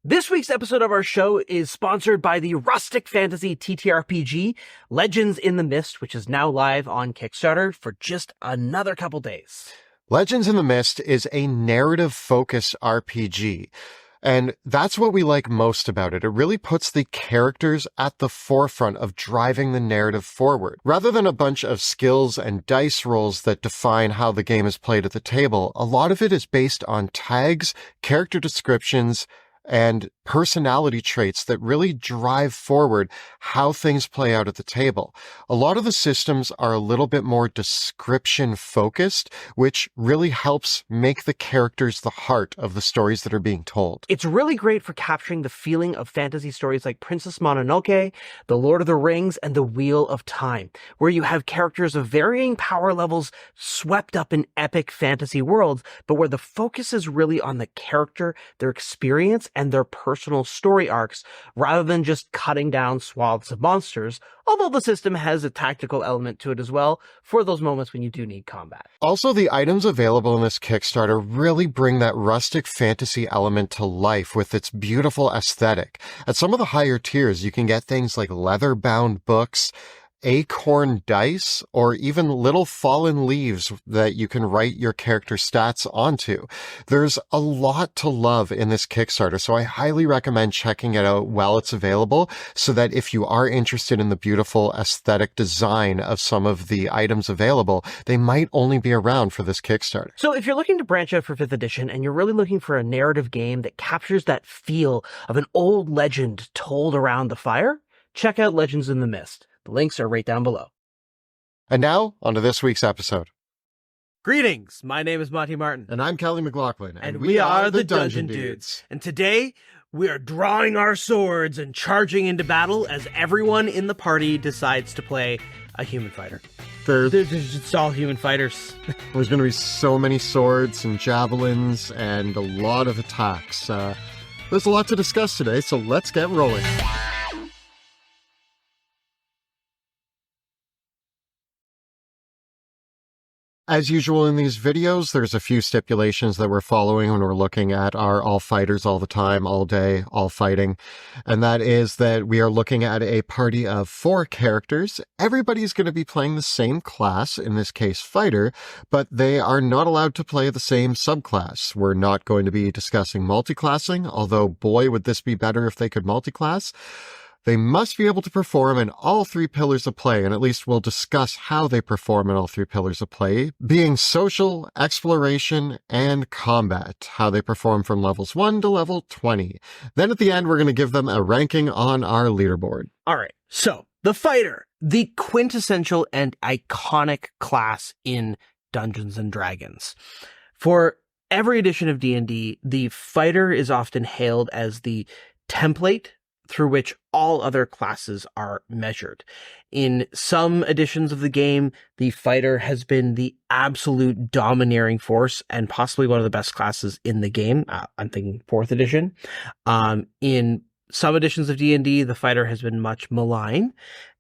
This week's episode of our show is sponsored by the rustic fantasy TTRPG Legends in the Mist, which is now live on Kickstarter for just another couple days. Legends in the Mist is a narrative-focused RPG, and that's what we like most about it. It really puts the characters at the forefront of driving the narrative forward. Rather than a bunch of skills and dice rolls that define how the game is played at the table, a lot of it is based on tags, character descriptions, and personality traits that really drive forward how things play out at the table. A lot of the systems are a little bit more description focused, which really helps make the characters the heart of the stories that are being told. It's really great for capturing the feeling of fantasy stories like Princess Mononoke, The Lord of the Rings, and The Wheel of Time, where you have characters of varying power levels swept up in epic fantasy worlds, but where the focus is really on the character, their experience, and their personal story arcs, rather than just cutting down swaths of monsters, although the system has a tactical element to it as well for those moments when you do need combat. Also, the items available in this Kickstarter really bring that rustic fantasy element to life with its beautiful aesthetic. At some of the higher tiers, you can get things like leather-bound books, acorn dice, or even little fallen leaves that you can write your character stats onto. There's a lot to love in this Kickstarter, so I highly recommend checking it out while it's available, so that if you are interested in the beautiful aesthetic design of some of the items available, they might only be around for this Kickstarter. So if you're looking to branch out for 5th edition and you're really looking for a narrative game that captures that feel of an old legend told around the fire, check out Legends in the Mist. The links are right down below. And now, on to this week's episode. Greetings, my name is Monty Martin. And I'm Kelly McLaughlin. And we are the Dungeon Dudes. And today, we are drawing our swords and charging into battle as everyone in the party decides to play a human fighter. It's all human fighters. There's going to be so many swords and javelins and a lot of attacks. There's a lot to discuss today, so let's get rolling. As usual in these videos, there's a few stipulations that we're following when we're looking at our all fighters all the time, all day, all fighting. And that is that we are looking at a party of 4 characters. Everybody's going to be playing the same class, in this case fighter, but they are not allowed to play the same subclass. We're not going to be discussing multiclassing, although boy would this be better if they could multiclass. They must be able to perform in all 3 pillars of play, and at least we'll discuss how they perform in all 3 pillars of play, being social, exploration, and combat, how they perform from levels 1 to level 20. Then at the end, we're going to give them a ranking on our leaderboard. All right, so the fighter, the quintessential and iconic class in Dungeons & Dragons. For every edition of D&D, the fighter is often hailed as the template through which all other classes are measured. In some editions of the game, the fighter has been the absolute domineering force and possibly one of the best classes in the game. I'm thinking 4th edition. In some editions of D&D, the fighter has been much maligned.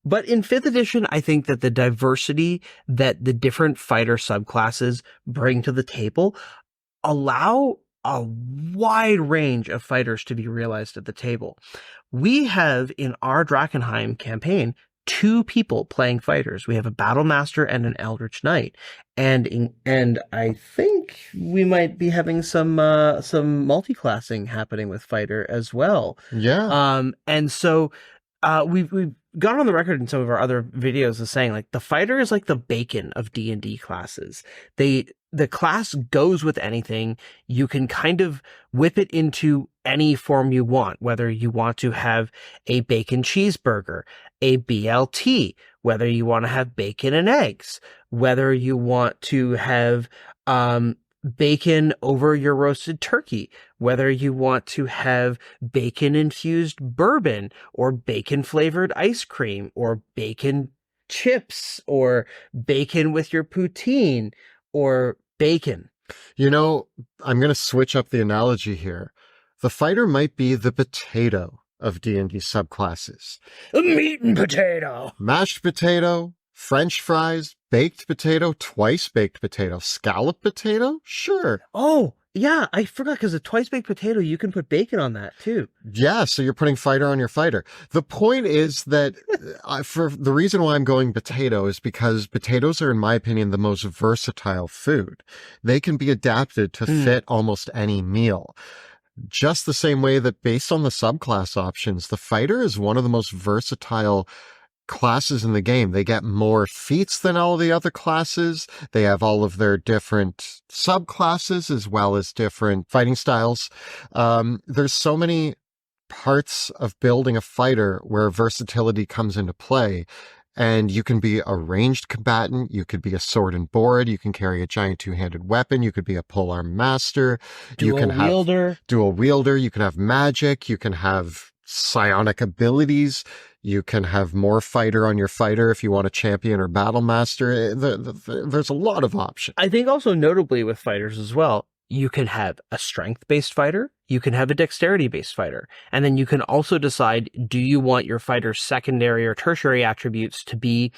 But in 5th edition, I think that the diversity that the different fighter subclasses bring to the table allow a wide range of fighters to be realized at the table. We have in our Drakkenheim campaign 2 people playing fighters. We have a battle master and an eldritch knight, and I think we might be having some multi-classing happening with fighter as well. Yeah. And so we've gone on the record in some of our other videos as saying like the fighter is like the bacon of D&D classes. The class goes with anything. You can kind of whip it into any form you want, whether you want to have a bacon cheeseburger, a BLT, whether you want to have bacon and eggs, whether you want to have bacon over your roasted turkey, whether you want to have bacon infused bourbon or bacon flavored ice cream or bacon chips or bacon with your poutine or bacon. You know, I'm going to switch up the analogy here. The fighter might be the potato of D&D subclasses. A meat and potato. Mashed potato, French fries, baked potato, twice baked potato, scallop potato? Sure. Oh, Yeah, I forgot because a twice baked potato, you can put bacon on that too. Yeah, so you're putting fighter on your fighter. The point is that for the reason why I'm going potato is because potatoes are, in my opinion, the most versatile food. They can be adapted to fit almost any meal. Just the same way that based on the subclass options, the fighter is one of the most versatile classes in the game. They get more feats than all the other classes. They have all of their different subclasses as well as different fighting styles. There's so many parts of building a fighter where versatility comes into play. And you can be a ranged combatant, you could be a sword and board, you can carry a giant two-handed weapon, you could be a polearm master, you can have dual wielder, you can have magic, you can have psionic abilities, you can have more fighter on your fighter if you want a champion or battle master. There's a lot of options. I think also notably with fighters as well, you can have a strength-based fighter, you can have a dexterity-based fighter, and then you can also decide, do you want your fighter's secondary or tertiary attributes to be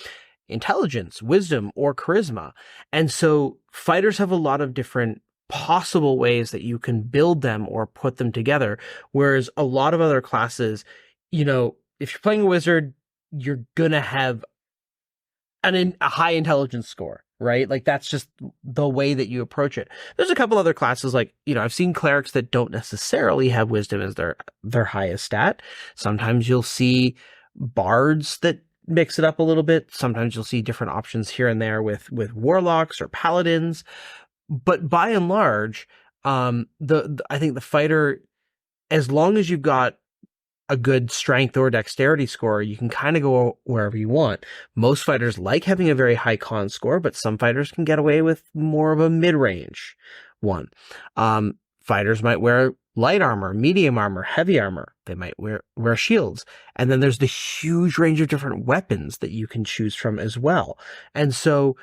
intelligence, wisdom, or charisma? And so fighters have a lot of different possible ways that you can build them or put them together, whereas a lot of other classes, you know, if you're playing a wizard, you're gonna have a high intelligence score, right? Like that's just the way that you approach it. There's a couple other classes, like, you know, I've seen clerics that don't necessarily have wisdom as their highest stat. Sometimes you'll see bards that mix it up a little bit. Sometimes you'll see different options here and there with warlocks or paladins. But by and large, I think the fighter, as long as you've got a good strength or dexterity score, you can kind of go wherever you want. Most fighters like having a very high con score, but some fighters can get away with more of a mid-range one. Fighters might wear light armor, medium armor, heavy armor. They might wear shields. And then there's the huge range of different weapons that you can choose from as well. And so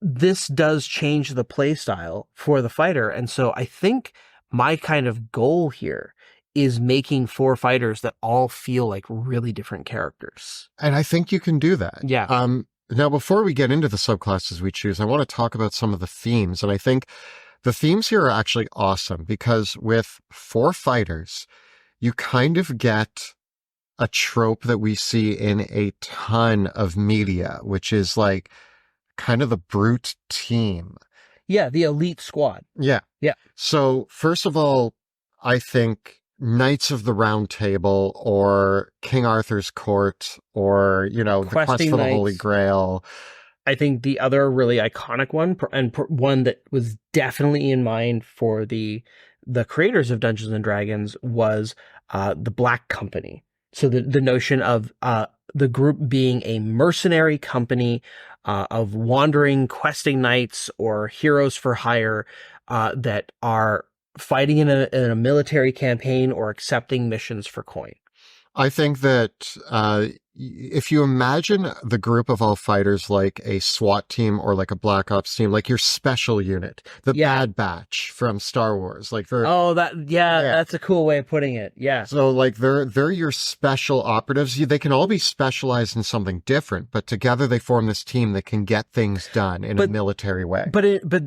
this does change the play style for the fighter. And so I think my kind of goal here is making 4 fighters that all feel like really different characters. And I think you can do that. Yeah. Now, before we get into the subclasses we choose, I want to talk about some of the themes. And I think the themes here are actually awesome because with 4 fighters, you kind of get a trope that we see in a ton of media, which is like kind of the brute team. Yeah, the elite squad. Yeah. Yeah. So, first of all, I think Knights of the Round Table or King Arthur's Court or, you know, the Quest for the Holy Grail. I think the other really iconic one, and one that was definitely in mind for the creators of Dungeons and Dragons, was the Black Company. So the notion of the group being a mercenary company of wandering, questing knights or heroes for hire that are fighting in a military campaign or accepting missions for coin. I think that if you imagine the group of all fighters like a SWAT team or like a Black Ops team, like your special unit, the Bad Batch from Star Wars, like they're that's a cool way of putting it. Yeah. So like they're your special operatives. They can all be specialized in something different, but together they form this team that can get things done in a military way. But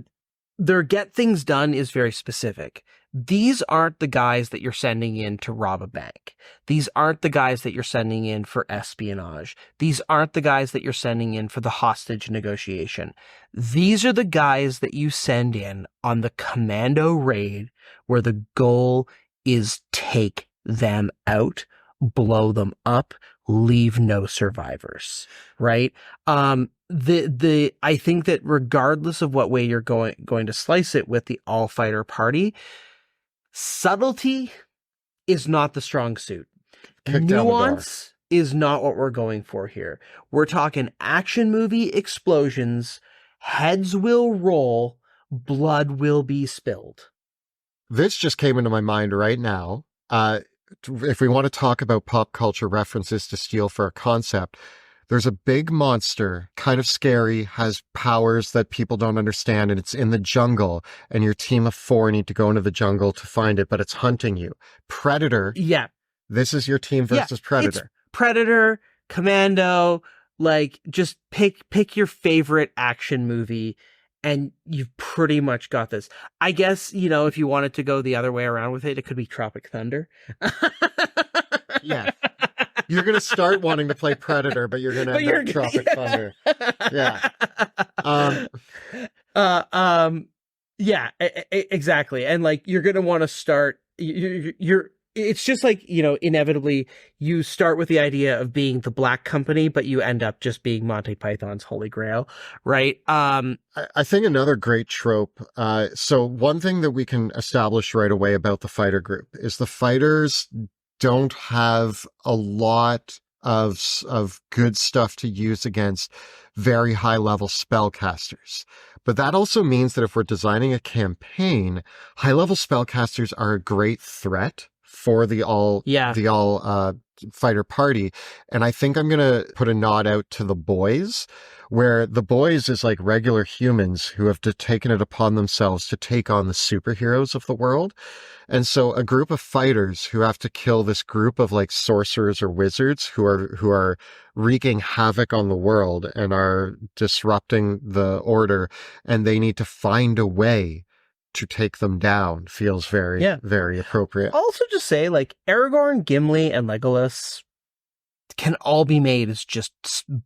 their get things done is very specific. These aren't the guys that you're sending in to rob a bank. These aren't the guys that you're sending in for espionage. These aren't the guys that you're sending in for the hostage negotiation. These are the guys that you send in on the commando raid where the goal is take them out, blow them up, leave no survivors, right? I think that regardless of what way you're going to slice it with the all fighter party, subtlety is not the strong suit. Nuance is not what we're going for here. We're talking action movie explosions, heads will roll, blood will be spilled. This just came into my mind right now. If we want to talk about pop culture references to steal for a concept, there's a big monster, kind of scary, has powers that people don't understand, and it's in the jungle, and your team of 4 need to go into the jungle to find it, but it's hunting you. Predator. Yeah. This is your team versus Predator. It's Predator, Commando, like just pick your favorite action movie and you've pretty much got this. I guess, if you wanted to go the other way around with it, it could be Tropic Thunder. Yeah. You're going to start wanting to play Predator, but you're going to end up Tropic Thunder. Yeah. Yeah, exactly. And like, you're going to want to start, it's just like, inevitably you start with the idea of being the Black Company, but you end up just being Monty Python's Holy Grail, right? I think another great trope. So one thing that we can establish right away about the fighter group is the fighters don't have a lot of good stuff to use against very high level spellcasters. But that also means that if we're designing a campaign, high level spellcasters are a great threat for the all fighter party. And I think I'm going to put a nod out to the boys, where the boys is like regular humans who have taken it upon themselves to take on the superheroes of the world. And so a group of fighters who have to kill this group of like sorcerers or wizards who are wreaking havoc on the world and are disrupting the order, and they need to find a way to take them down feels very, very appropriate. Also just say, like, Aragorn, Gimli, and Legolas can all be made as just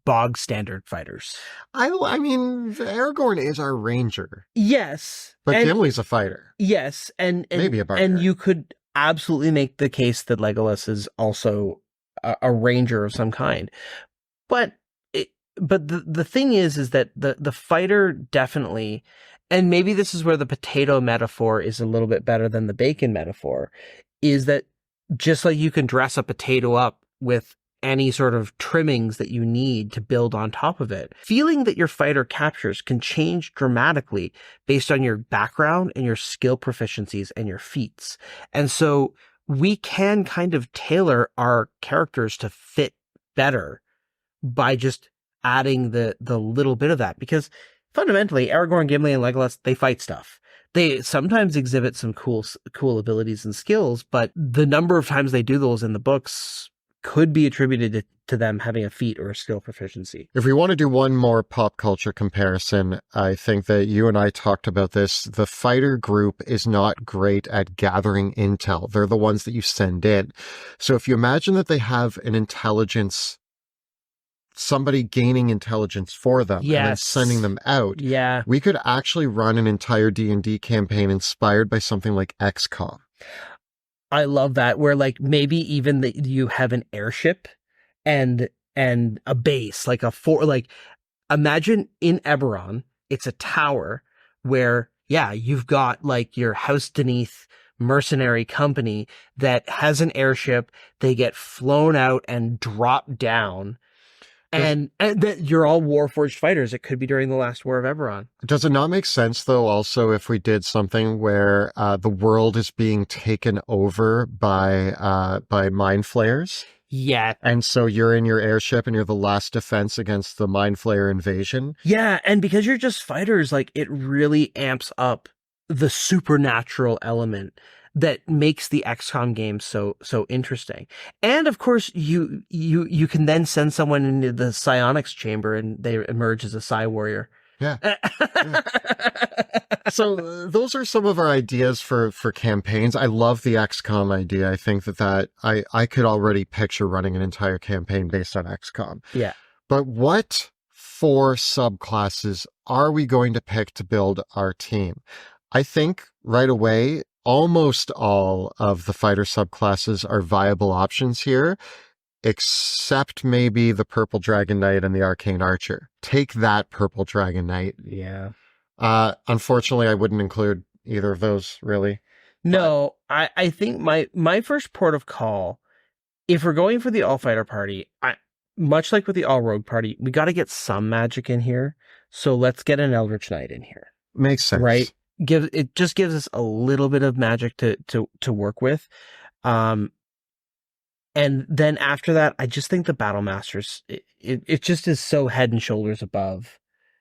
bog standard fighters. I mean, Aragorn is our ranger. Yes. But Gimli's a fighter. Yes. And maybe a barbarian. And you could absolutely make the case that Legolas is also a ranger of some kind. But the thing is that the fighter definitely, and maybe this is where the potato metaphor is a little bit better than the bacon metaphor, is that just like you can dress a potato up with any sort of trimmings that you need to build on top of it, feeling that your fighter captures can change dramatically based on your background and your skill proficiencies and your feats. And so we can kind of tailor our characters to fit better by just adding the little bit of that, because fundamentally, Aragorn, Gimli, and Legolas, they fight stuff. They sometimes exhibit some cool abilities and skills, but the number of times they do those in the books could be attributed to them having a feat or a skill proficiency. If we want to do one more pop culture comparison, I think that you and I talked about this. The fighter group is not great at gathering intel. They're the ones that you send in. So if you imagine that they have an intelligence, somebody gaining intelligence for them and then sending them out, we could actually run an entire D&D campaign inspired by something like XCOM. I love that, where like maybe even you have an airship and a base, like imagine in Eberron, it's a tower where, you've got like your House Deneath mercenary company that has an airship. They get flown out and drop down. And that you're all Warforged fighters. It could be during the last War of Eberron. Does it not make sense, though, also, if we did something where the world is being taken over by mind flayers? Yeah. And so you're in your airship and you're the last defense against the mind flayer invasion? Yeah, and because you're just fighters, like, it really amps up the supernatural element that makes the XCOM game so interesting. And of course, you can then send someone into the psionics chamber and they emerge as a psi warrior. Yeah. So those are some of our ideas for campaigns. I love the XCOM idea. I think that I could already picture running an entire campaign based on XCOM. Yeah. But what 4 subclasses are we going to pick to build our team? I think right away, almost all of the fighter subclasses are viable options here, except maybe the Purple Dragon Knight and the Arcane Archer. Take that, Purple Dragon Knight. Yeah. Unfortunately, I wouldn't include either of those, really. No, I think my first port of call, if we're going for the all-fighter party, much like with the all-rogue party, we got to get some magic in here. So let's get an Eldritch Knight in here. Makes sense. Right? It just gives us a little bit of magic to work with. And then after that, I just think the Battle Masters, it just is so head and shoulders above.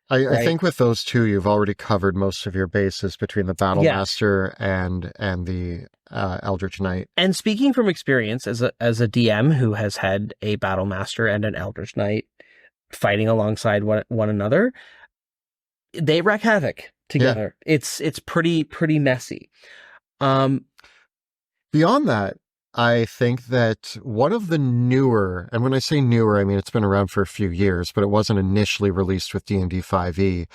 I think with those two, you've already covered most of your bases between the Battle Master and the Eldritch Knight. And speaking from experience as a DM who has had a Battle Master and an Eldritch Knight fighting alongside one another, they wreak havoc together. It's pretty messy. Um, Beyond that, I think that one of the newer, and when I say newer, I mean it's been around for a few years, but it wasn't initially released with D&D 5e.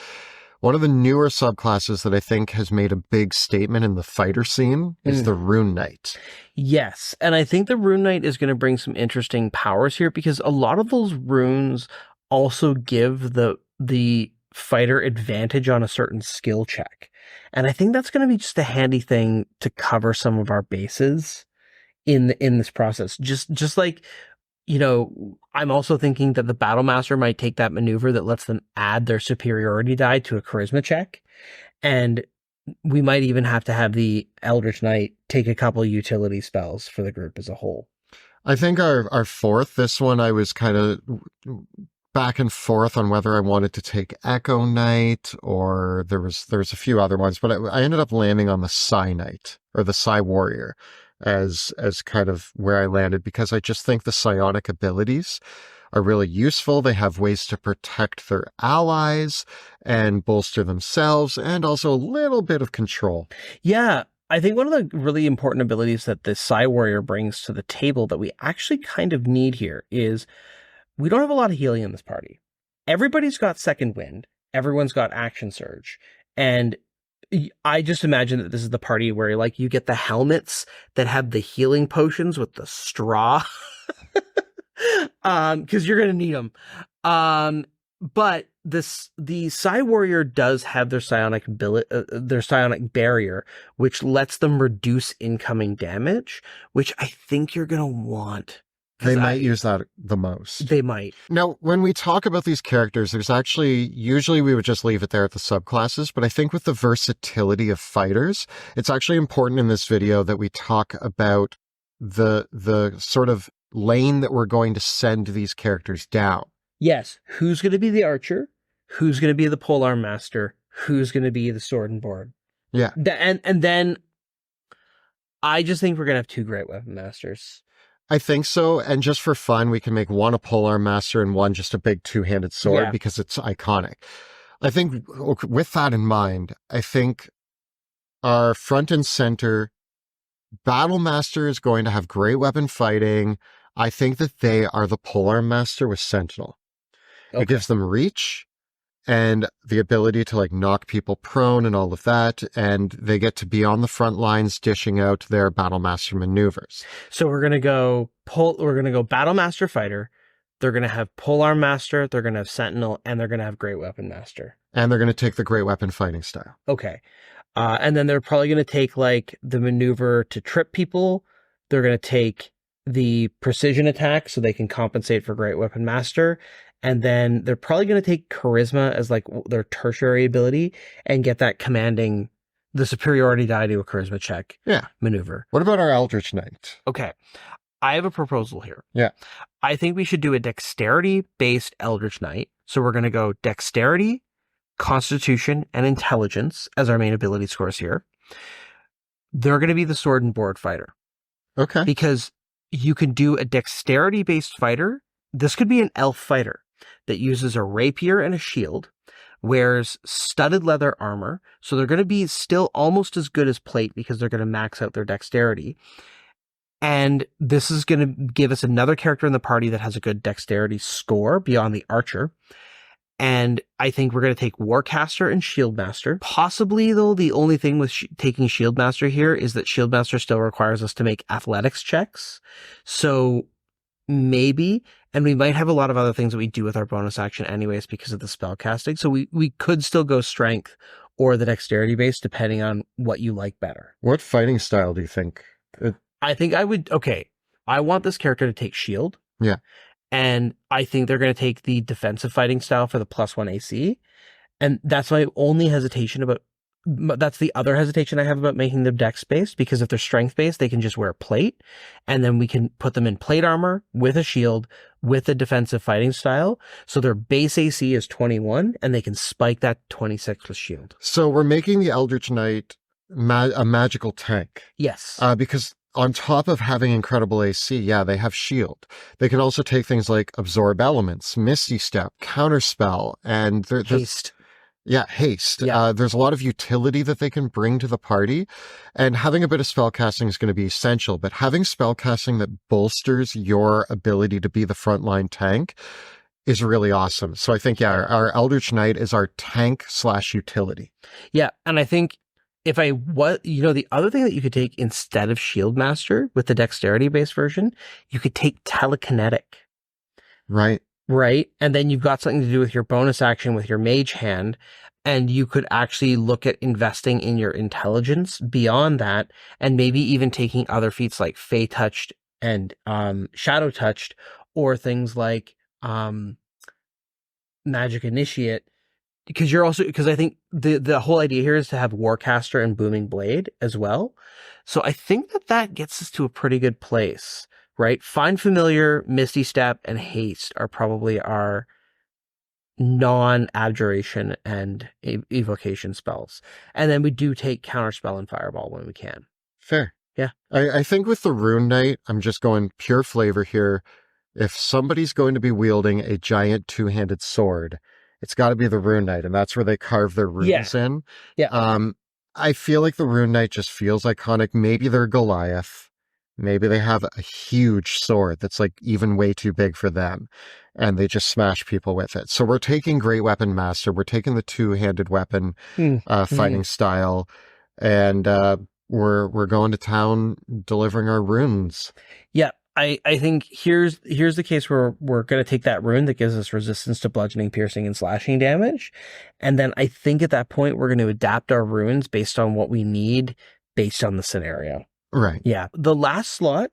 One of the newer subclasses that I think has made a big statement in the fighter scene is the Rune Knight. Yes, and I think the Rune Knight is going to bring some interesting powers here because a lot of those runes also give the fighter advantage on a certain skill check. And I think that's going to be just a handy thing to cover some of our bases in this process. Just like, you know, I'm also thinking that the Battle Master might take that maneuver that lets them add their superiority die to a charisma check. And we might even have to have the Eldritch Knight take a couple utility spells for the group as a whole. I think our fourth, this one I was kind of back and forth on whether I wanted to take Echo Knight or there was a few other ones, but I ended up landing on the Psi Knight or the Psi Warrior as kind of where I landed because I just think the psionic abilities are really useful. They have ways to protect their allies and bolster themselves and also a little bit of control. Yeah. I think one of the really important abilities that the Psi Warrior brings to the table that we actually kind of need here is we don't have a lot of healing in this party. Everybody's got Second Wind. Everyone's got Action Surge. And I just imagine that this is the party where like you get the helmets that have the healing potions with the straw. Because you're going to need them. But the Psi Warrior does have their psionic barrier, which lets them reduce incoming damage, which I think you're going to want. They might use that the most. They might. Now, when we talk about these characters, there's actually, usually we would just leave it there at the subclasses, but I think with the versatility of fighters, it's actually important in this video that we talk about the sort of lane that we're going to send these characters down. Yes. Who's going to be the archer? Who's going to be the polearm master? Who's going to be the sword and board? Yeah. And then I just think we're going to have two great weapon masters. I think so. And just for fun, we can make one a polearm master and one just a big two-handed sword because it's iconic. I think with that in mind, I think our front and center battle master is going to have great weapon fighting. I think that they are the polearm master with Sentinel. Okay. It gives them reach and the ability to like knock people prone and all of that. And they get to be on the front lines dishing out their battle master maneuvers. So we're going to go battle master fighter. They're going to have polearm master. They're going to have Sentinel and they're going to have great weapon master. And they're going to take the great weapon fighting style. Okay. And then they're probably going to take like the maneuver to trip people. They're going to take the precision attack so they can compensate for great weapon master. And then they're probably going to take charisma as like their tertiary ability and get that commanding the superiority die to a charisma check maneuver. What about our Eldritch Knight? Okay. I have a proposal here. Yeah. I think we should do a dexterity based Eldritch Knight. So we're going to go dexterity, constitution, and intelligence as our main ability scores here. They're going to be the sword and board fighter. Okay. Because you can do a dexterity based fighter. This could be an elf fighter that uses a rapier and a shield, wears studded leather armor. So they're going to be still almost as good as plate because they're going to max out their dexterity. And this is going to give us another character in the party that has a good dexterity score beyond the archer. And I think we're going to take Warcaster and Shieldmaster. Possibly, though, the only thing with taking Shieldmaster here is that Shieldmaster still requires us to make athletics checks. So maybe, and we might have a lot of other things that we do with our bonus action anyways because of the spell casting. So we could still go strength or the dexterity base depending on what you like better. What fighting style do you think? I think I want this character to take shield. Yeah. And I think they're going to take the defensive fighting style for the +1 AC. And that's my only hesitation that's the other hesitation I have about making them dex based, because if they're strength based, they can just wear plate and then we can put them in plate armor with a shield with a defensive fighting style. So their base AC is 21 and they can spike that 26 with shield. So we're making the Eldritch Knight a magical tank. Yes. Because on top of having incredible AC, they have shield. They can also take things like absorb elements, misty step, counterspell, and haste. Yeah, haste. Yeah. There's a lot of utility that they can bring to the party, and having a bit of spellcasting is going to be essential, but having spellcasting that bolsters your ability to be the frontline tank is really awesome. So I think, yeah, our Eldritch Knight is our tank / utility. Yeah, and I think if the other thing that you could take instead of Shield Master with the dexterity based version, you could take telekinetic. Right. Right? And then you've got something to do with your bonus action with your mage hand, and you could actually look at investing in your intelligence beyond that, and maybe even taking other feats like Fey Touched and Shadow Touched, or things like Magic Initiate, because I think the whole idea here is to have Warcaster and Booming Blade as well. So I think that gets us to a pretty good place, right? Find Familiar, Misty Step, and Haste are probably our non-abjuration and evocation spells. And then we do take Counterspell and Fireball when we can. Fair. Yeah. I think with the Rune Knight, I'm just going pure flavor here. If somebody's going to be wielding a giant two-handed sword, it's got to be the Rune Knight, and that's where they carve their runes in. Yeah. I feel like the Rune Knight just feels iconic. Maybe they're Goliath. Maybe they have a huge sword that's like even way too big for them, and they just smash people with it. So we're taking Great Weapon Master. We're taking the two-handed weapon fighting style, and we're going to town delivering our runes. Yeah. I think here's the case where we're going to take that rune that gives us resistance to bludgeoning, piercing, and slashing damage. And then I think at that point, we're going to adapt our runes based on what we need based on the scenario. Right. Yeah. The last slot,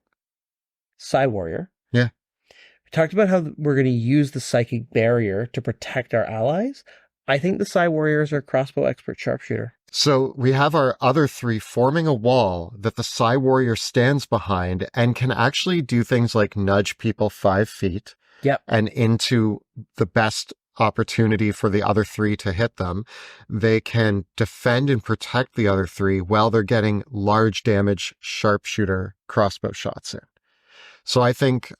Psy Warrior. Yeah. We talked about how we're going to use the Psychic Barrier to protect our allies. I think the Psy Warrior is our crossbow expert sharpshooter. So we have our other three forming a wall that the Psy Warrior stands behind and can actually do things like nudge people 5 feet. Yep. And into the best opportunity for the other three to hit them. They can defend and protect the other three while they're getting large damage sharpshooter crossbow shots in. So I think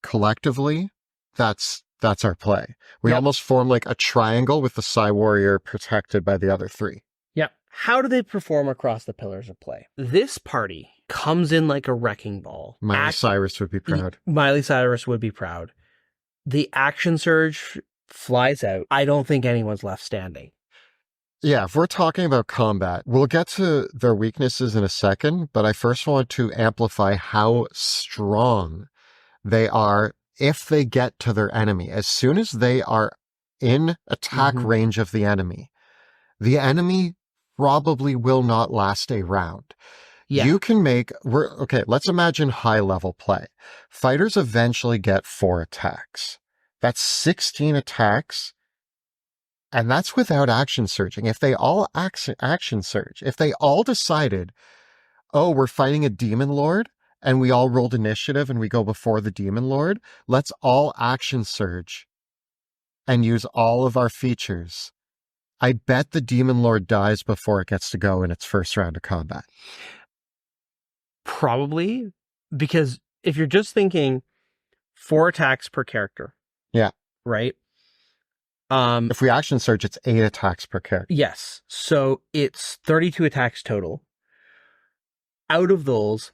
collectively that's our play. We almost form like a triangle with the Psy Warrior protected by the other three. Yeah. How do they perform across the pillars of play? This party comes in like a wrecking ball. Miley Cyrus would be proud. Miley Cyrus would be proud. The action surge flies out. I don't think anyone's left standing. Yeah, if we're talking about combat, we'll get to their weaknesses in a second, but I first want to amplify how strong they are if they get to their enemy. As soon as they are in attack range of the enemy probably will not last a round. Yeah. You can let's imagine high level play. Fighters eventually get 4 attacks. That's 16 attacks. And that's without action surging. If they all action surge, if they all decided, oh, we're fighting a demon lord, and we all rolled initiative and we go before the demon lord, let's all action surge and use all of our features. I bet the demon lord dies before it gets to go in its first round of combat. Probably, because if you're just thinking 4 attacks per character. Yeah. Right? If we action surge, it's 8 attacks per character. Yes. So it's 32 attacks total. Out of those,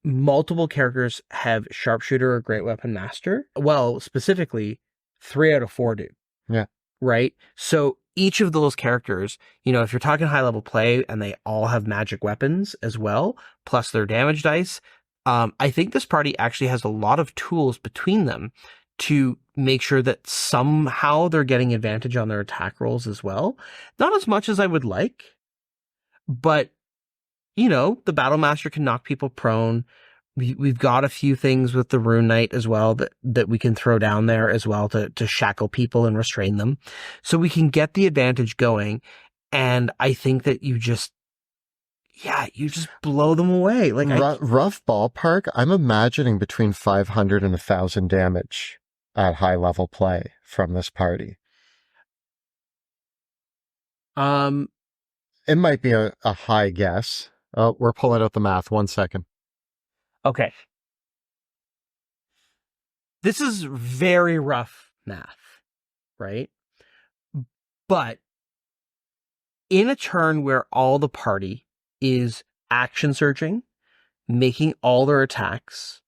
multiple characters have sharpshooter or great weapon master. Well, specifically, 3 out of 4 do. Yeah. Right? So each of those characters, if you're talking high level play and they all have magic weapons as well, plus their damage dice, I think this party actually has a lot of tools between them to make sure that somehow they're getting advantage on their attack rolls as well. Not as much as I would like, but the Battle Master can knock people prone. We've got a few things with the Rune Knight as well that we can throw down there as well to shackle people and restrain them. So we can get the advantage going. And I think that you just blow them away. Like rough ballpark, I'm imagining between 500 and 1,000 damage at high level play from this party. It might be a high guess. Oh, we're pulling out the math. 1 second. Okay. This is very rough math, right? But in a turn where all the party is action surging, making all their attacks,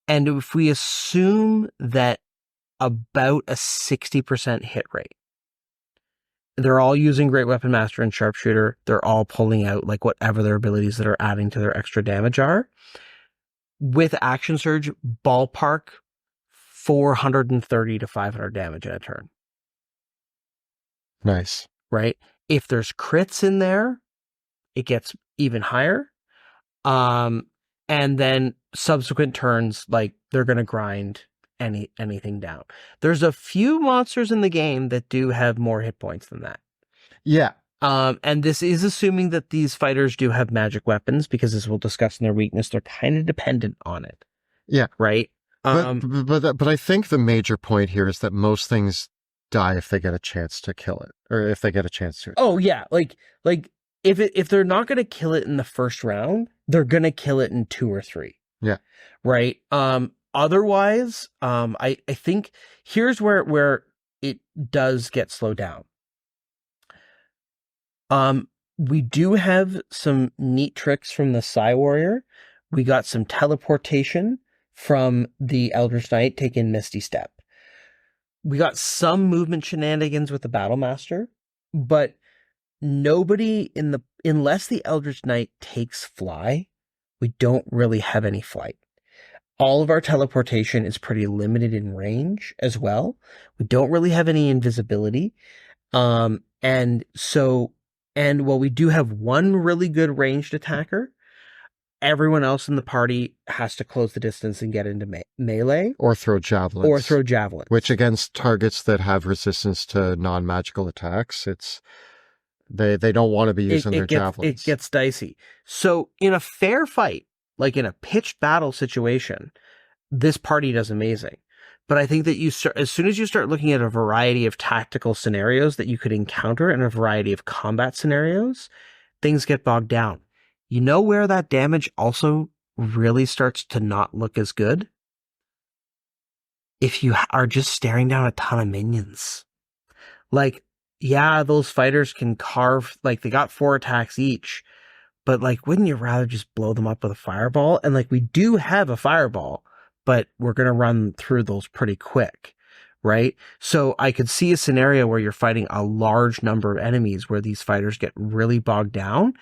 and if we assume that about a 60% hit rate, they're all using Great Weapon Master and Sharpshooter, they're all pulling out like whatever their abilities that are adding to their extra damage are. With Action Surge, ballpark 430 to 500 damage in a turn. Nice. Right? If there's crits in there, it gets even higher. And then subsequent turns, like they're going to grind anything down. There's a few monsters in the game that do have more hit points than that. Yeah. And this is assuming that these fighters do have magic weapons, because as we'll discuss in their weakness, they're kind of dependent on it. Yeah. Right? But I think the major point here is that most things die if they get a chance to kill it, or if they get a chance to. Oh yeah, like if they're not going to kill it in the first round, they're going to kill it in 2 or 3. Yeah. Right. Otherwise, I think here's where it does get slowed down. We do have some neat tricks from the Psy Warrior. We got some teleportation from the Eldritch Knight taking Misty Step. We got some movement shenanigans with the Battle Master, but nobody unless the Eldritch Knight takes fly, we don't really have any flight. All of our teleportation is pretty limited in range as well. We don't really have any invisibility. And while we do have one really good ranged attacker, everyone else in the party has to close the distance and get into melee. Or throw javelins. Which against targets that have resistance to non-magical attacks, they don't want to be using their javelins. It gets dicey. So in a fair fight, like in a pitched battle situation, this party does amazing. But I think that as soon as you start looking at a variety of tactical scenarios that you could encounter and a variety of combat scenarios, things get bogged down. You know where that damage also really starts to not look as good? If you are just staring down a ton of minions. Like, yeah, those fighters can carve, like they got 4 attacks each, but like, wouldn't you rather just blow them up with a fireball? And like, we do have a fireball, but we're going to run through those pretty quick, right? So I could see a scenario where you're fighting a large number of enemies where these fighters get really bogged down,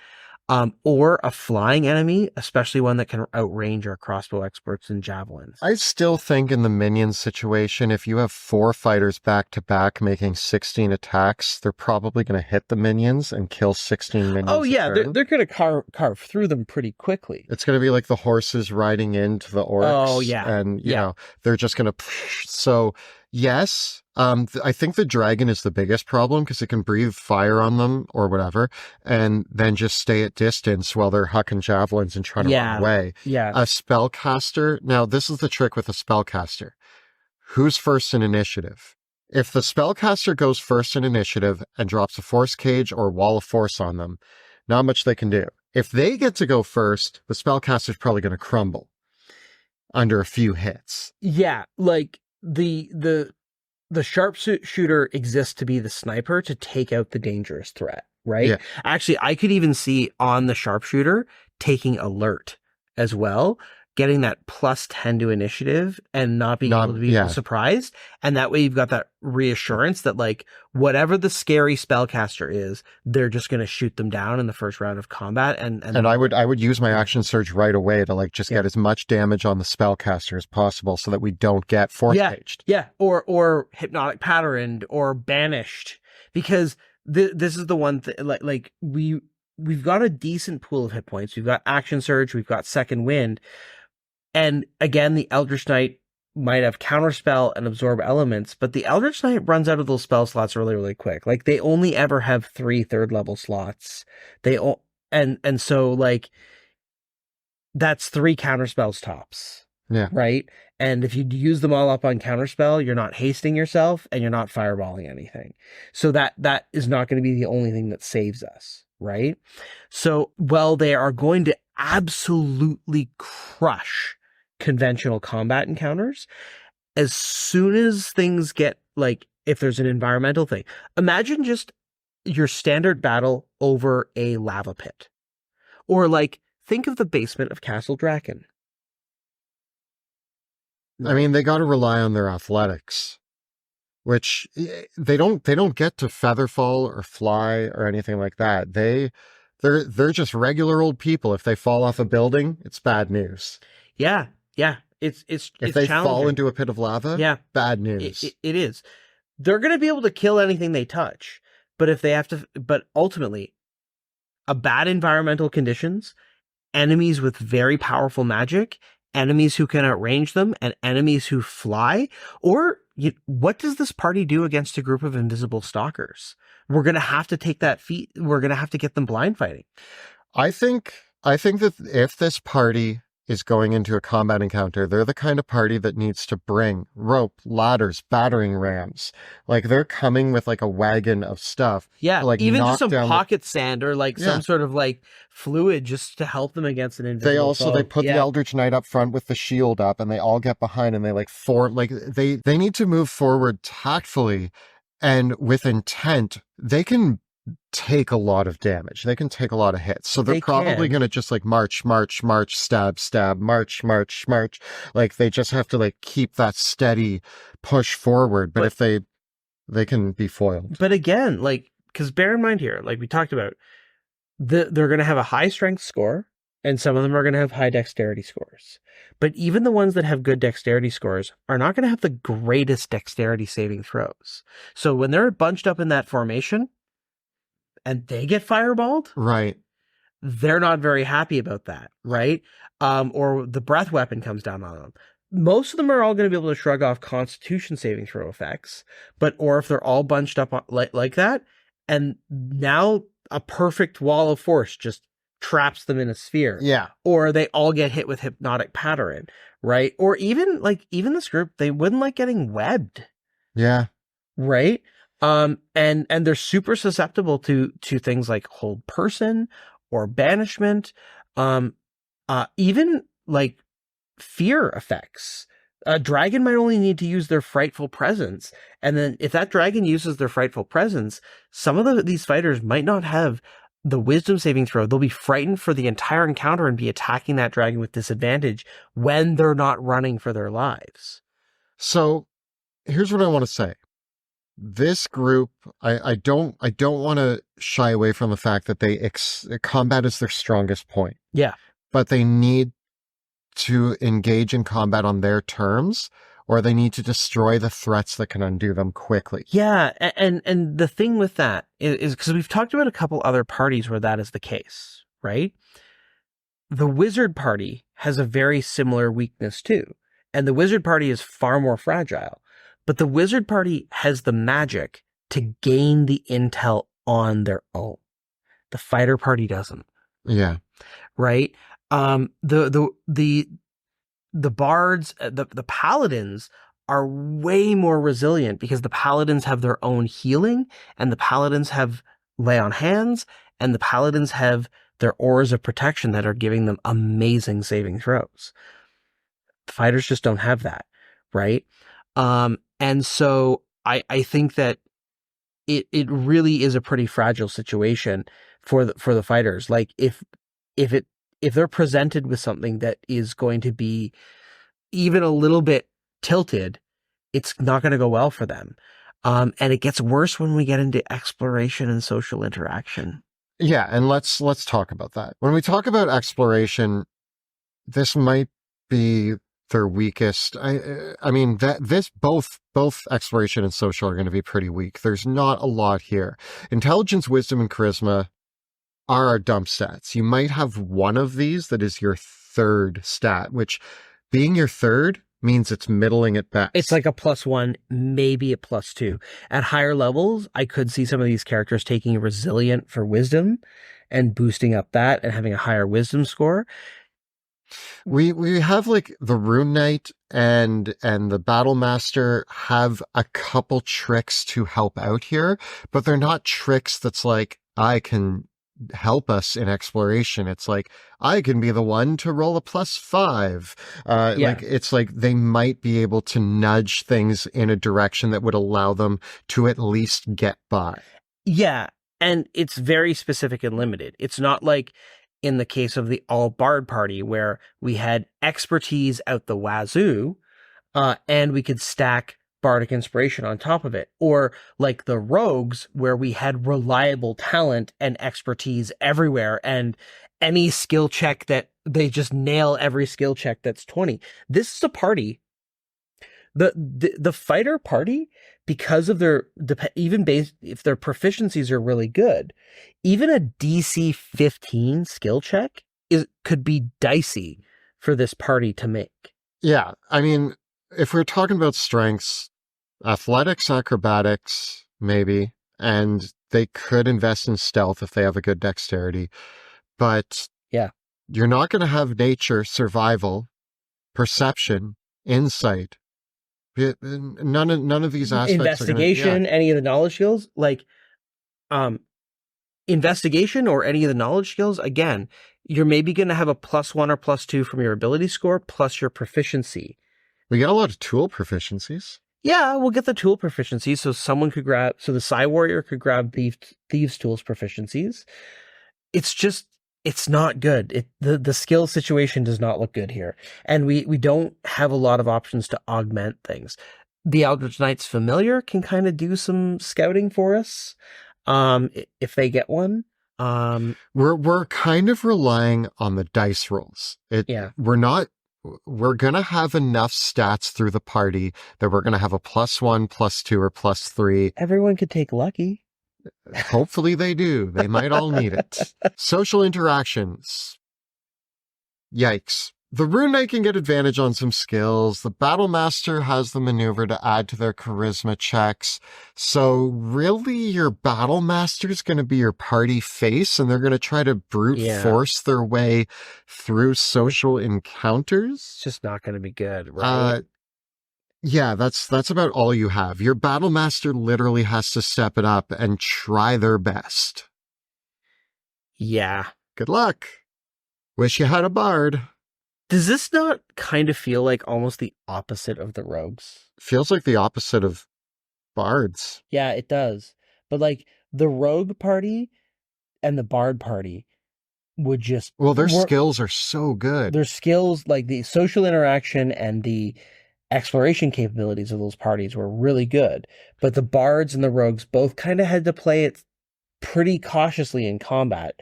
or a flying enemy, especially one that can outrange our crossbow experts and javelins. I still think in the minion situation, if you have 4 fighters back to back making 16 attacks, they're probably going to hit the minions and kill 16 minions. Oh yeah, they're going to carve through them pretty quickly. It's going to be like the horses riding into the orcs. Oh yeah, and you know they're just going to. So yes. I think the dragon is the biggest problem because it can breathe fire on them or whatever, and then just stay at distance while they're hucking javelins and trying to run away. Yeah. A spellcaster. Now, this is the trick with a spellcaster. Who's first in initiative? If the spellcaster goes first in initiative and drops a force cage or wall of force on them, not much they can do. If they get to go first, the spellcaster's probably going to crumble under a few hits. Yeah, like the sharpshooter exists to be the sniper to take out the dangerous threat, right? Yeah. Actually, I could even see on the sharpshooter taking alert as well, getting that +10 to initiative and not being able to be surprised. And that way you've got that reassurance that like whatever the scary spellcaster is, they're just going to shoot them down in the first round of combat. And I would use my action surge right away to like just get as much damage on the spellcaster as possible so that we don't get force caged. Yeah. Or hypnotic patterned or banished, because this is the one thing, like we've got a decent pool of hit points. We've got action surge. We've got second wind. And again, the Eldritch Knight might have counterspell and absorb elements, but the Eldritch Knight runs out of those spell slots really, really quick. Like they only ever have 3 third level slots. And so like that's 3 counterspells tops. Yeah. Right. And if you use them all up on counterspell, you're not hasting yourself and you're not fireballing anything. So that is not going to be the only thing that saves us. Right. So, well, they are going to absolutely crush conventional combat encounters as soon as things get like, if there's an environmental thing, imagine just your standard battle over a lava pit. Or like, think of the basement of Castle Draken. I mean, they got to rely on their athletics, which they don't get to feather fall or fly or anything like that. They're just regular old people. If they fall off a building, it's bad news. Yeah, yeah. If they challenging. fall into a pit of lava, yeah, bad news. It is. They're going to be able to kill anything they touch, but if they have to, but ultimately, a bad environmental conditions, enemies with very powerful magic, enemies who can outrange them, and enemies who fly, or what does this party do against a group of invisible stalkers? We're going to have to take that feat. We're going to have to get them blind fighting. I think that if this party is going into a combat encounter, they're the kind of party that needs to bring rope, ladders, battering rams. Like, they're coming with like a wagon of stuff. Yeah, to, like, even just some down pocket sand or like some sort of like fluid just to help them against an invisible foe. They put the Eldritch Knight up front with the shield up, and they all get behind, and they like they need to move forward tactfully and with intent. They can take a lot of damage. They can take a lot of hits. So they're probably going to just like march, stab, march. Like, they just have to like keep that steady push forward. But if they can be foiled. But again, like, because bear in mind here, like we talked about, they're going to have a high strength score, and some of them are going to have high dexterity scores. But even the ones that have good dexterity scores are not going to have the greatest dexterity saving throws. So when they're bunched up in that formation, and they get fireballed, right? They're not very happy about that, right? Or the breath weapon comes down on them. Most of them are all going to be able to shrug off Constitution saving throw effects, or if they're all bunched up like that, and now a perfect wall of force just traps them in a sphere. Yeah. Or they all get hit with hypnotic pattern, right? Or even this group, they wouldn't like getting webbed. Yeah. Right? And they're super susceptible to things like hold person or banishment, even like fear effects. A dragon might only need to use their frightful presence, and then if that dragon uses their frightful presence, some of these fighters might not have the wisdom saving throw. They'll be frightened for the entire encounter and be attacking that dragon with disadvantage when they're not running for their lives. So here's what I want to say. This group, I don't want to shy away from the fact that combat is their strongest point. Yeah. But they need to engage in combat on their terms, or they need to destroy the threats that can undo them quickly. Yeah. And the thing with that is because we've talked about a couple other parties where that is the case, right? The wizard party has a very similar weakness too. And the wizard party is far more fragile. But the wizard party has the magic to gain the intel on their own. The fighter party doesn't. Yeah. Right? The bards, the paladins are way more resilient because the paladins have their own healing, and the paladins have lay on hands, and the paladins have their auras of protection that are giving them amazing saving throws. The fighters just don't have that, right? And so I think that it really is a pretty fragile situation for the fighters. Like if they're presented with something that is going to be even a little bit tilted, it's not going to go well for them. And it gets worse when we get into exploration and social interaction. Yeah, and let's talk about that. When we talk about exploration, this might be their weakest. I mean that both exploration and social are going to be pretty weak. There's not a lot here. Intelligence, wisdom, and charisma are our dump stats. You might have one of these that is your third stat, which being your third means it's middling at best. It's like a +1, maybe a +2. At higher levels, I could see some of these characters taking resilient for wisdom and boosting up that and having a higher wisdom score. We have like the Rune Knight and the Battle Master have a couple tricks to help out here, but they're not tricks that's like, I can help us in exploration. It's like, I can be the one to roll a +5. Like, it's like they might be able to nudge things in a direction that would allow them to at least get by. Yeah. And it's very specific and limited. It's not like in the case of the all bard party where we had expertise out the wazoo, and we could stack bardic inspiration on top of it. Or like the rogues where we had reliable talent and expertise everywhere, and any skill check that they just nail every skill check that's 20. This is a party. The fighter party, because of their even based if their proficiencies are really good, even a DC 15 skill check could be dicey for this party to make. Yeah, I mean, if we're talking about strengths, athletics, acrobatics, maybe, and they could invest in stealth if they have a good dexterity, but yeah, you're not going to have nature, survival, perception, insight. None of these aspects. Investigation, any of the knowledge skills, like investigation or any of the knowledge skills, again, you're maybe going to have a +1 or +2 from your ability score plus your proficiency. We get a lot of tool proficiencies. Yeah, we'll get the tool proficiencies. So the Psy Warrior could grab Thieves' Tools proficiencies. It's not good. The skill situation does not look good here. And we don't have a lot of options to augment things. The Eldritch Knight's Familiar can kind of do some scouting for us, if they get one. We're kind of relying on the dice rolls. We're going to have enough stats through the party that we're going to have a +1, +2, or +3. Everyone could take lucky. Hopefully they do. They might all need it. Social interactions. Yikes. The Rune Knight can get advantage on some skills. The Battle Master has the maneuver to add to their charisma checks. So really your Battle Master is going to be your party face, and they're going to try to brute force their way through social encounters. It's just not going to be good, right? Yeah, that's about all you have. Your Battle Master literally has to step it up and try their best. Yeah. Good luck. Wish you had a bard. Does this not kind of feel like almost the opposite of the rogues? Feels like the opposite of bards. Yeah, it does. But like the rogue party and the bard party would just... Well, their skills are so good. Their skills, like the social interaction and the exploration capabilities of those parties were really good. But the bards and the rogues both kind of had to play it pretty cautiously in combat.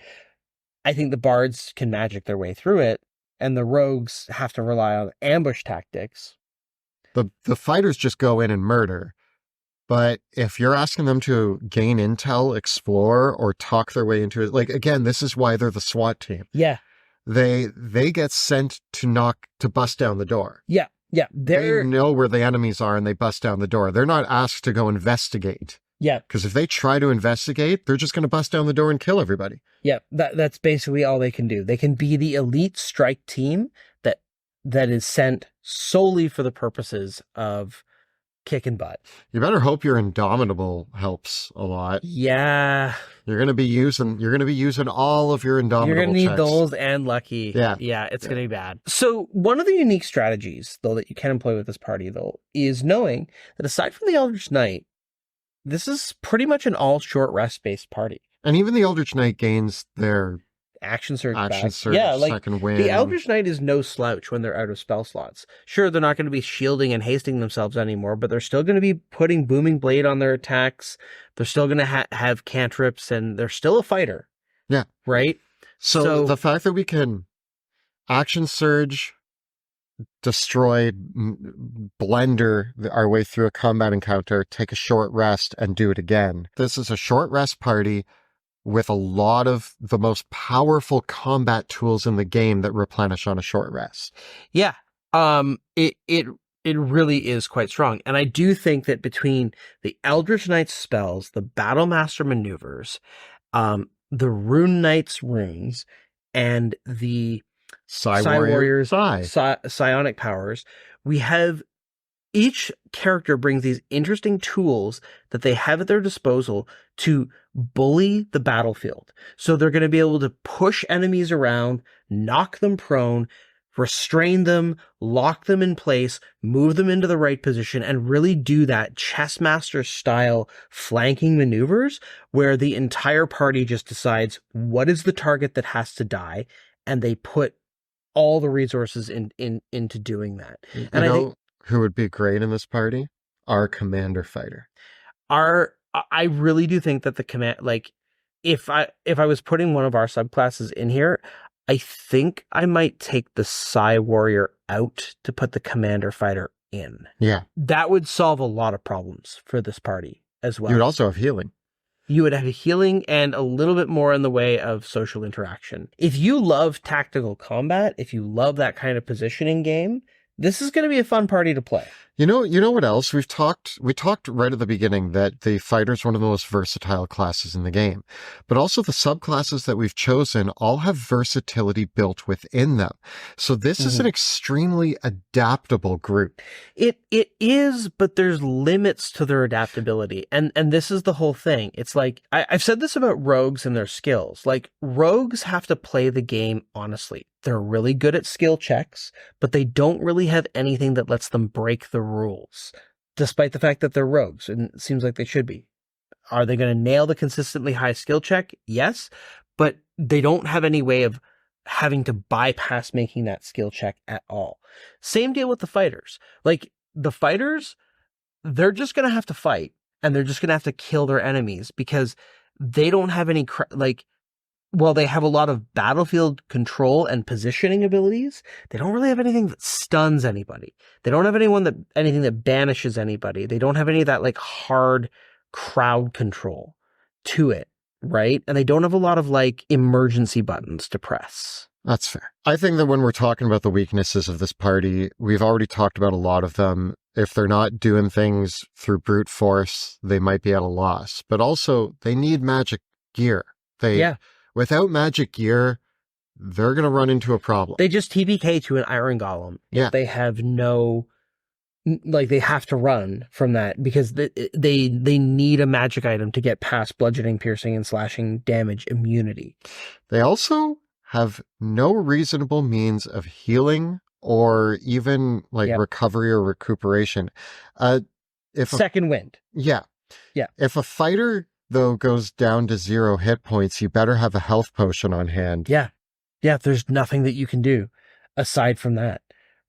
I think the bards can magic their way through it, and the rogues have to rely on ambush tactics. The fighters just go in and murder. But if you're asking them to gain intel, explore, or talk their way into it, like, again, this is why they're the SWAT team. Yeah. They get sent to bust down the door. Yeah. Yeah. They know where the enemies are and they bust down the door. They're not asked to go investigate. Yeah. Because if they try to investigate, they're just going to bust down the door and kill everybody. Yeah. That's basically all they can do. They can be the elite strike team that is sent solely for the purposes of kicking butt. You better hope your Indomitable helps a lot. Yeah. You're going to be using all of your Indomitable You're going to need checks. those and lucky. Yeah. Yeah, it's going to be bad. So one of the unique strategies, though, that you can employ with this party, though, is knowing that aside from the Eldritch Knight, this is pretty much an all short rest based party. And even the Eldritch Knight gains their action surge, yeah, like second wind. The Eldritch Knight is no slouch when they're out of spell slots. Sure, they're not going to be shielding and hasting themselves anymore, but they're still going to be putting Booming Blade on their attacks. They're still going to have cantrips, and they're still a fighter. Yeah. Right? So the fact that we can action surge, destroy, blender our way through a combat encounter, take a short rest, and do it again. This is a short rest party with a lot of the most powerful combat tools in the game that replenish on a short rest. Yeah. It really is quite strong. And I do think that between the Eldritch Knight's spells, the Battle Master maneuvers, the Rune Knight's runes, and the Psy Warrior's psionic powers, we have each character brings these interesting tools that they have at their disposal to bully the battlefield. So they're going to be able to push enemies around, knock them prone, restrain them, lock them in place, move them into the right position, and really do that chess master style flanking maneuvers where the entire party just decides what is the target that has to die, and they put all the resources into doing that. And I think who would be great in this party? Our commander fighter. I really do think that the command, like, if I was putting one of our subclasses in here, I think I might take the Psi Warrior out to put the commander fighter in. Yeah. That would solve a lot of problems for this party as well. You would also have healing. You would have healing and a little bit more in the way of social interaction. If you love tactical combat, if you love that kind of positioning game, this is going to be a fun party to play. You know what else? We talked right at the beginning that the fighter's one of the most versatile classes in the game, but also the subclasses that we've chosen all have versatility built within them. So this is an extremely adaptable group. It is, but there's limits to their adaptability. And this is the whole thing. It's like, I've said this about rogues and their skills. Like, rogues have to play the game honestly. They're really good at skill checks, but they don't really have anything that lets them break the rules, despite the fact that they're rogues, and it seems like they should be. Are they going to nail the consistently high skill check? Yes, but they don't have any way of having to bypass making that skill check at all. Same deal with the fighters. Like, the fighters, they're just going to have to fight, and they're just going to have to kill their enemies because they don't have any, well, they have a lot of battlefield control and positioning abilities. They don't really have anything that stuns anybody. They don't have anything that banishes anybody. They don't have any of that like hard crowd control to it, right? And they don't have a lot of like emergency buttons to press. That's fair. I think that when we're talking about the weaknesses of this party, we've already talked about a lot of them. If they're not doing things through brute force, they might be at a loss. But also, they need magic gear. Without magic gear, they're going to run into a problem. They just TPK to an Iron Golem. Yeah. They have no, like, they have to run from that because they need a magic item to get past bludgeoning, piercing, and slashing damage immunity. They also have no reasonable means of healing or even like recovery or recuperation. Second wind. Yeah. Yeah. If a fighter though goes down to 0 hit points, you better have a health potion on hand. Yeah. There's nothing that you can do aside from that,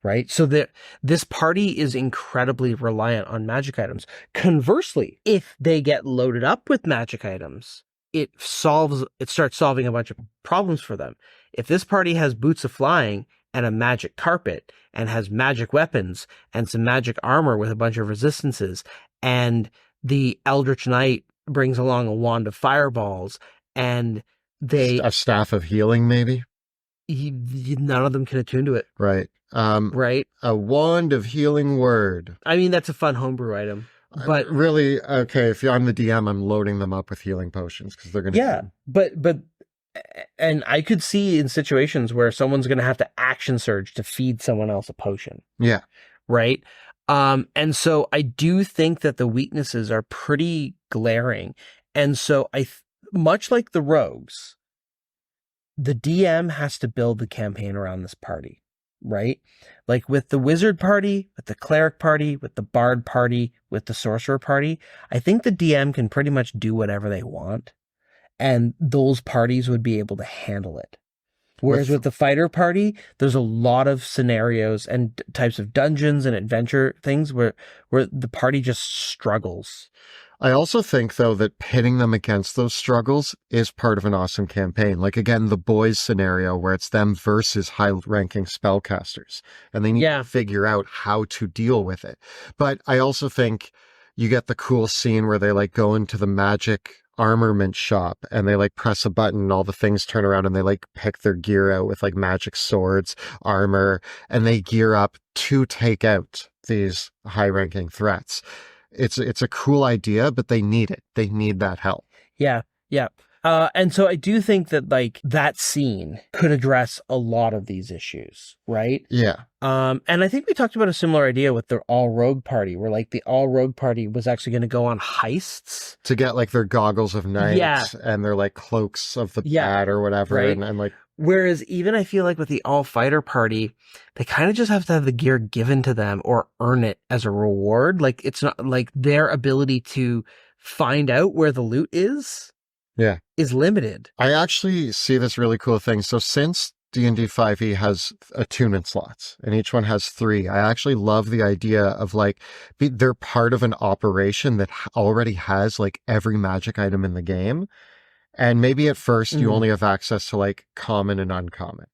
right? So this party is incredibly reliant on magic items. Conversely, if they get loaded up with magic items, it starts solving a bunch of problems for them. If this party has boots of flying and a magic carpet and has magic weapons and some magic armor with a bunch of resistances, and the Eldritch Knight brings along a wand of fireballs, and a staff of healing, maybe? None of them can attune to it. Right. Right? A wand of healing word. I mean, that's a fun homebrew item. But really, okay, if I'm the DM, I'm loading them up with healing potions because they're going to... Yeah, but and I could see in situations where someone's going to have to action surge to feed someone else a potion. Yeah. Right? And so I do think that the weaknesses are pretty glaring. And so much like the rogues, the DM has to build the campaign around this party, right? Like with the wizard party, with the cleric party, with the bard party, with the sorcerer party, I think the DM can pretty much do whatever they want, and those parties would be able to handle it. Whereas with the fighter party, there's a lot of scenarios and types of dungeons and adventure things where the party just struggles. I also think, though, that pitting them against those struggles is part of an awesome campaign. Like, again, the boys scenario where it's them versus high-ranking spellcasters, and they need to figure out how to deal with it. But I also think you get the cool scene where they, like, go into the magic armament shop and they, like, press a button and all the things turn around and they, like, pick their gear out with, like, magic swords, armor, and they gear up to take out these high-ranking threats. It's a cool idea, but they need it. They need that help. Yeah. And so I do think that like that scene could address a lot of these issues, right? Yeah. And I think we talked about a similar idea with the all rogue party, where like the all rogue party was actually going to go on heists to get like their goggles of night and their like cloaks of the bat or whatever, right? and like Whereas even I feel like with the all fighter party, they kind of just have to have the gear given to them or earn it as a reward. Like it's not like their ability to find out where the loot is limited. I actually see this really cool thing. So since D&D 5e has attunement slots and each one has 3, I actually love the idea of like they're part of an operation that already has like every magic item in the game. And maybe at first you only have access to like common and uncommon.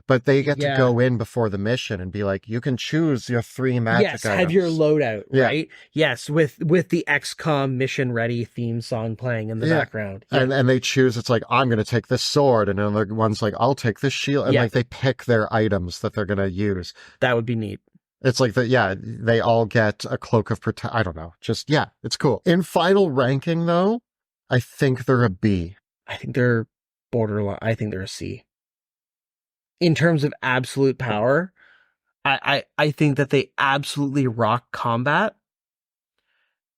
But they get to go in before the mission and be like, you can choose your 3 magic items. Yes, have your loadout, right? Yes, with the XCOM mission ready theme song playing in the background. Yeah. And they choose, it's like, I'm going to take this sword. And another one's like, I'll take this shield. And like they pick their items that they're going to use. That would be neat. It's like they all get a cloak of protection. I don't know. Just, it's cool. In final ranking though, I think they're a B. I think they're borderline. I think they're a C. In terms of absolute power, I think that they absolutely rock combat,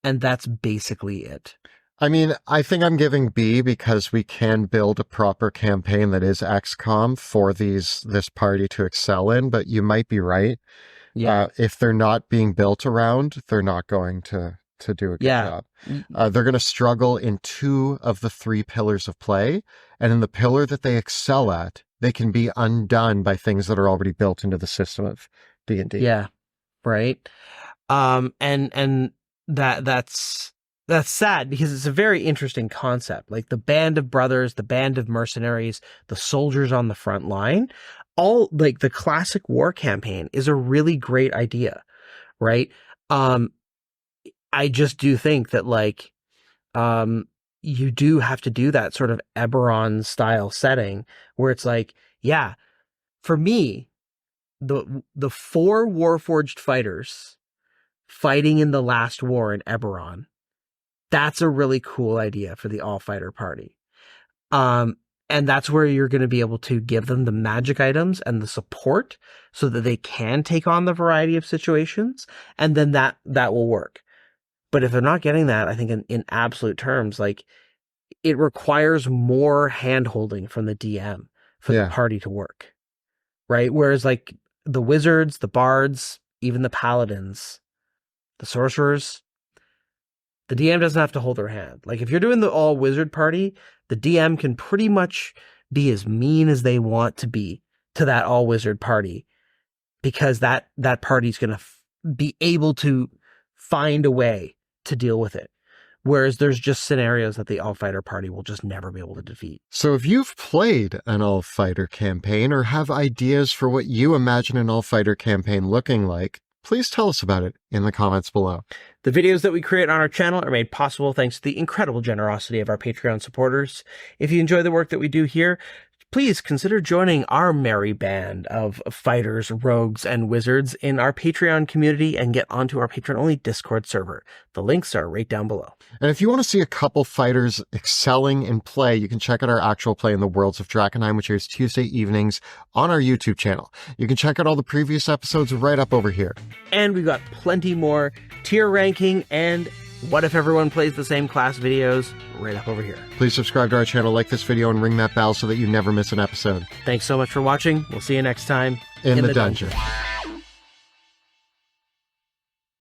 and that's basically it. I mean, I think I'm giving B because we can build a proper campaign that is XCOM for this party to excel in, but you might be right. Yeah. If they're not being built around, they're not going to do a good job. They're going to struggle in 2 of the 3 pillars of play, and in the pillar that they excel at, they can be undone by things that are already built into the system of D&D. Yeah, right. And that's sad because it's a very interesting concept. Like the band of brothers, the band of mercenaries, the soldiers on the front line, all like the classic war campaign is a really great idea, right? I just do think that like, you do have to do that sort of Eberron style setting where it's like, for me, the 4 Warforged fighters fighting in the last war in Eberron, that's a really cool idea for the all fighter party. And that's where you're going to be able to give them the magic items and the support so that they can take on the variety of situations. And then that will work. But if they're not getting that, I think in absolute terms, like it requires more hand-holding from the DM for the party to work, right? Whereas like the wizards, the bards, even the paladins, the sorcerers, the DM doesn't have to hold their hand. Like if you're doing the all wizard party, the DM can pretty much be as mean as they want to be to that all wizard party because that party's going to be able to find a way to deal with it. Whereas there's just scenarios that the all-fighter party will just never be able to defeat. So if you've played an all-fighter campaign or have ideas for what you imagine an all-fighter campaign looking like, please tell us about it in the comments below. The videos that we create on our channel are made possible thanks to the incredible generosity of our Patreon supporters. If you enjoy the work that we do here, please consider joining our merry band of fighters, rogues, and wizards in our Patreon community and get onto our Patreon-only Discord server. The links are right down below. And if you want to see a couple fighters excelling in play, you can check out our actual play in the Worlds of Drakenheim, which airs Tuesday evenings on our YouTube channel. You can check out all the previous episodes right up over here. And we've got plenty more tier ranking and what if everyone plays the same class videos right up over here. Please subscribe to our channel, like this video, and ring that bell so that you never miss an episode. Thanks so much for watching. We'll see you next time in the dungeon.